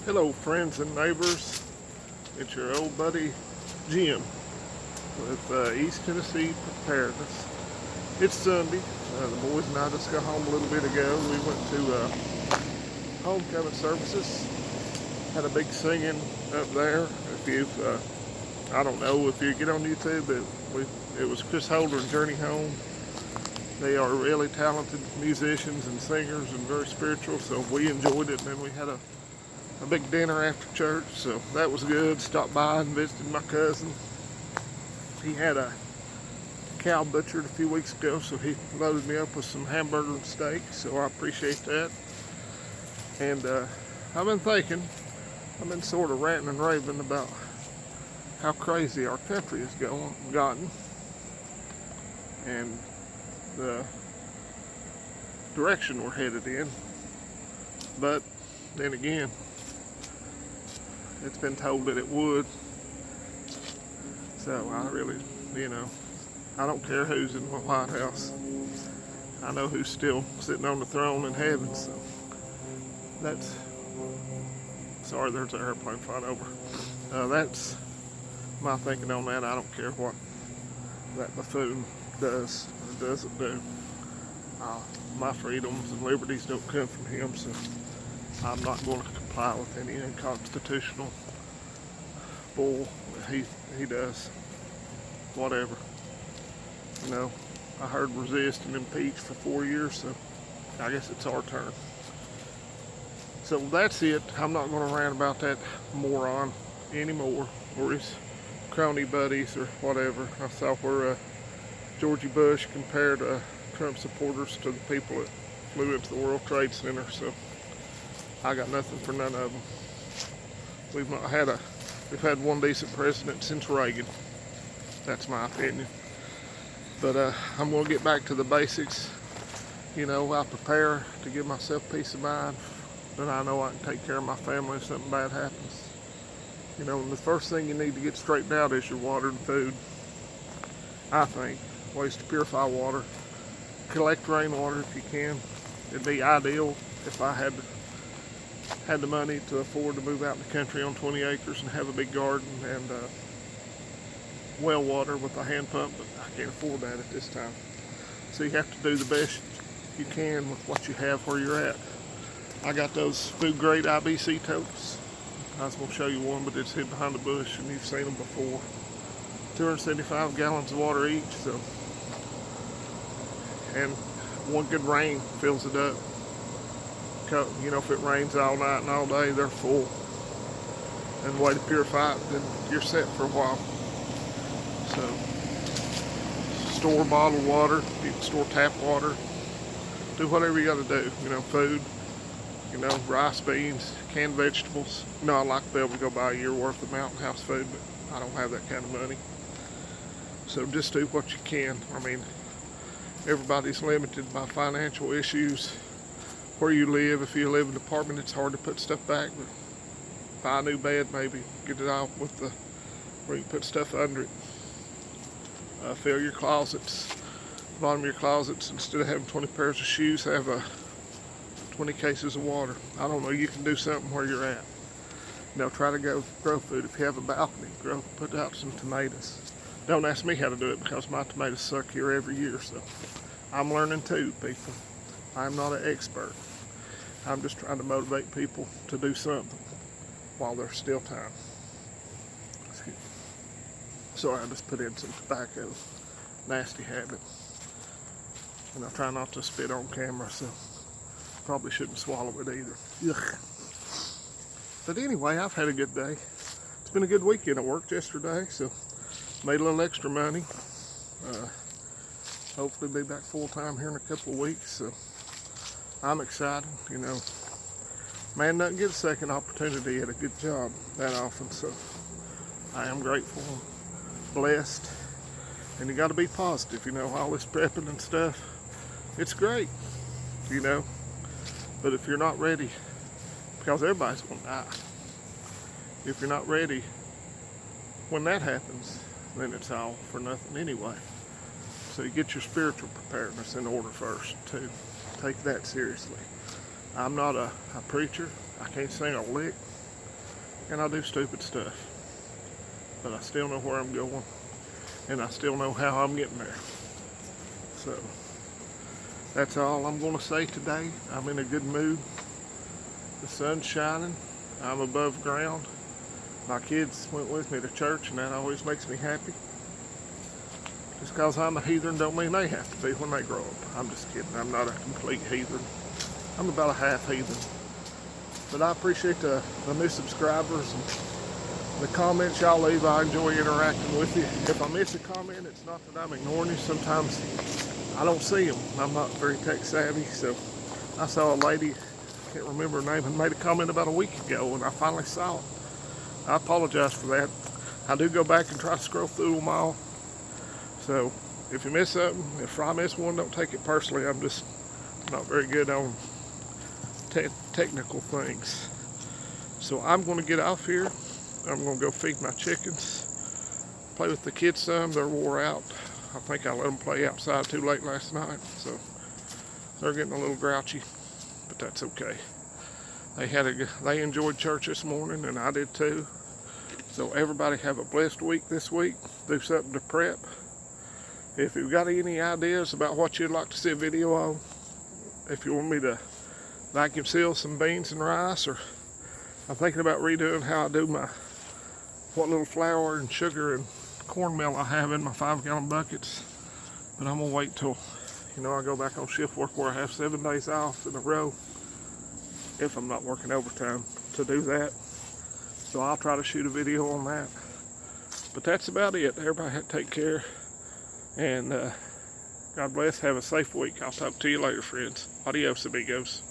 Hello friends and neighbors, it's your old buddy Jim with East Tennessee Preparedness. It's Sunday. The boys and I just got home a little bit ago. We went to homecoming services. Had a big singing up there. If you've, I don't know if you get on YouTube, it was Chris Holder and Journey Home. They are really talented musicians and singers and very spiritual, so we enjoyed it. And then we had a big dinner after church, so that was good. Stopped by and visited my cousin. He had a cow butchered a few weeks ago, so he loaded me up with some hamburger and steak, so I appreciate that. And I've been thinking, I've been sort of ranting and raving about how crazy our country has gotten, and the direction we're headed in. But then again, it's been told that it would. So I really, I don't care who's in the White House. I know who's still sitting on the throne in heaven, so that's, sorry, there's an airplane flying over. That's my thinking on that. I don't care what that buffoon does or doesn't do. My freedoms and liberties don't come from him, so I'm not going to comply with any unconstitutional bull that he does. Whatever. I heard resist and impeach for 4 years, so I guess it's our turn. So that's it. I'm not going to rant about that moron anymore, or his crony buddies or whatever. I saw where Georgie Bush compared Trump supporters to the people that flew into the World Trade Center, so I got nothing for none of them. We've had one decent president since Reagan. That's my opinion. But I'm going to get back to the basics. I prepare to give myself peace of mind, that I know I can take care of my family if something bad happens. And the first thing you need to get straightened out is your water and food. I think ways to purify water. Collect rainwater if you can. It'd be ideal if I had the money to afford to move out in the country on 20 acres and have a big garden and well water with a hand pump, but I can't afford that at this time. So you have to do the best you can with what you have where you're at. I got those food grade IBC totes. I was going to show you one, but it's hid behind the bush and you've seen them before. 275 gallons of water each, so, and one good rain fills it up. If it rains all night and all day, they're full. And the way to purify it, then you're set for a while. So, store bottled water, you can store tap water, do whatever you got to do. Food, rice, beans, canned vegetables. I'd like to be able to go buy a year worth of Mountain House food, but I don't have that kind of money. So just do what you can. Everybody's limited by financial issues. Where you live, if you live in an apartment, it's hard to put stuff back, but buy a new bed maybe, get it out with where you can put stuff under it. Fill your closets, bottom of your closets, instead of having 20 pairs of shoes, have 20 cases of water. I don't know, you can do something where you're at. Try to grow food. If you have a balcony, put out some tomatoes. Don't ask me how to do it because my tomatoes suck here every year, so I'm learning too, people. I'm not an expert. I'm just trying to motivate people to do something while there's still time. Sorry, I just put in some tobacco. Nasty habit. And I try not to spit on camera, so probably shouldn't swallow it either. Yuck. But anyway, I've had a good day. It's been a good weekend. I worked yesterday, so made a little extra money. Hopefully be back full time here in a couple of weeks, so I'm excited. Man doesn't get a second opportunity at a good job that often, so I am grateful, blessed, and you got to be positive. All this prepping and stuff, it's great, but if you're not ready, because everybody's going to die, if you're not ready when that happens, then it's all for nothing anyway. So you get your spiritual preparedness in order first, too. Take that seriously. I'm not a preacher. I can't sing a lick. and I do stupid stuff. But I still know where I'm going, and I still know how I'm getting there. So that's all I'm going to say today. I'm in a good mood. The sun's shining. I'm above ground. My kids went with me to church, and that always makes me happy. Just because I'm a heathen don't mean they have to be when they grow up. I'm just kidding. I'm not a complete heathen. I'm about a half heathen. But I appreciate the new subscribers and the comments y'all leave. I enjoy interacting with you. If I miss a comment, it's not that I'm ignoring you. Sometimes I don't see them. I'm not very tech savvy. So I saw a lady, can't remember her name, and made a comment about a week ago, and I finally saw it. I apologize for that. I do go back and try to scroll through them all. So if you miss something, if I miss one, don't take it personally. I'm just not very good on technical things. So I'm going to get off here. I'm going to go feed my chickens, play with the kids some. They're wore out. I think I let them play outside too late last night, so they're getting a little grouchy, but that's okay. They enjoyed church this morning, and I did too. So everybody have a blessed week this week. Do something to prep. If you've got any ideas about what you'd like to see a video on, if you want me to vacuum seal some beans and rice, or I'm thinking about redoing how I do what little flour and sugar and cornmeal I have in my 5-gallon buckets. But I'm gonna wait till, I go back on shift work where I have 7 days off in a row, if I'm not working overtime, to do that. So I'll try to shoot a video on that. But that's about it. Everybody take care, and God bless. Have a safe week. I'll talk to you later, friends. Adios, amigos.